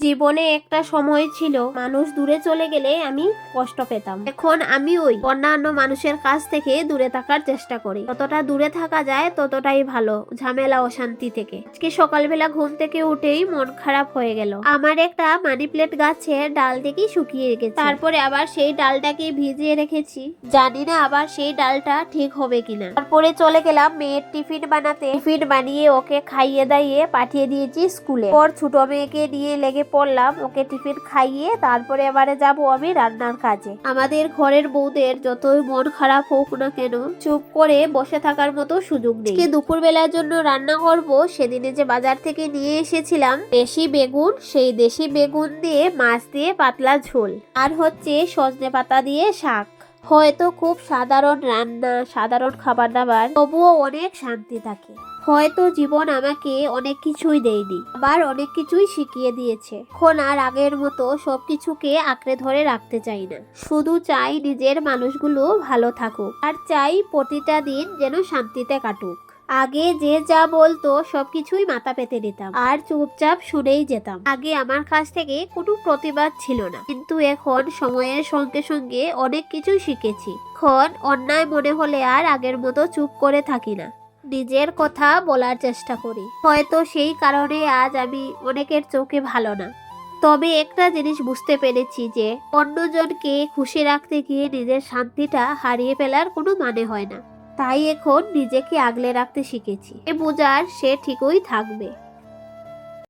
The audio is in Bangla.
জীবনে একটা সময় ছিল মানুষ দূরে চলে গেলে আমি কষ্ট পেতাম। এখন আমি ওই অন্যান্য মানুষের কাছ থেকে দূরে থাকার চেষ্টা করি। যতটা দূরে থাকা যায় ততটাই ভালো ঝামেলা অশান্তি থেকে। আজকে সকালবেলা ঘুম থেকে উঠেই মন খারাপ হয়ে গেল। আমার একটা মানি প্লেট গাছের ডাল থেকে শুকিয়ে রেখেছি, তারপরে আবার সেই ডালটাকে ভিজিয়ে রেখেছি। জানি না আবার সেই ডালটা ঠিক হবে কিনা। তারপরে চলে গেলাম মেয়ের টিফিন বানাতে। টিফিন বানিয়ে ওকে খাইয়ে দাইয়ে পাঠিয়ে দিয়েছি স্কুলে। পর ছোট মেয়েকে নিয়ে লেগে পড়লাম ওকে টিফিন খাইয়ে তারপরে এবারে যাব আমি রান্নার কাজে। আমাদের ঘরের বউদের যতই মন খারাপ হোক না কেন চুপ করে বসে থাকার মতো সুযোগ নেই। দুপুর বেলার জন্য রান্না করব। সেদিনে যে বাজার থেকে নিয়ে এসেছিলাম দেশি বেগুন, সেই দেশি বেগুন দিয়ে মাছ দিয়ে পাতলা ঝোল, আর হচ্ছে সজনে পাতা দিয়ে শাক। হয়তো খুব সাধারণ রান্না, সাধারণ খাবার দাবার, তবুও অনেক শান্তি থাকে। হয়তো জীবন আমাকে অনেক কিছুই দেয়নি, আবার অনেক কিছুই শিখিয়ে দিয়েছে। এখন আর আগের মতো সবকিছুকে আঁকড়ে ধরে রাখতে চাই না। শুধু চাই নিজের মানুষগুলো ভালো থাকুক, আর চাই প্রতিটা দিন যেন শান্তিতে কাটুক। আগে যে যা বলতো সবকিছুই মাথা পেতে নিতাম আর চুপচাপ শুনেই যেতাম। আগে আমার কাছ থেকে কোনো প্রতিবাদ ছিল না, কিন্তু এখন সময়ের সঙ্গে সঙ্গে অনেক কিছু শিখেছি। এখন অন্যায় মনে হলে আর আগের মতো চুপ করে থাকি না, নিজের কথা বলার চেষ্টা করি। হয়তো সেই কারণে আজ আমি অনেকের চোখে ভালো না, তবে একটা জিনিস বুঝতে পেরেছি যে অন্যজনকে খুশি রাখতে গিয়ে নিজের শান্তিটা হারিয়ে ফেলার কোনো মানে হয় না। তাই এখন নিজেকে আগলে রাখতে শিখেছি, এ বোঝার সে ঠিকই থাকবে।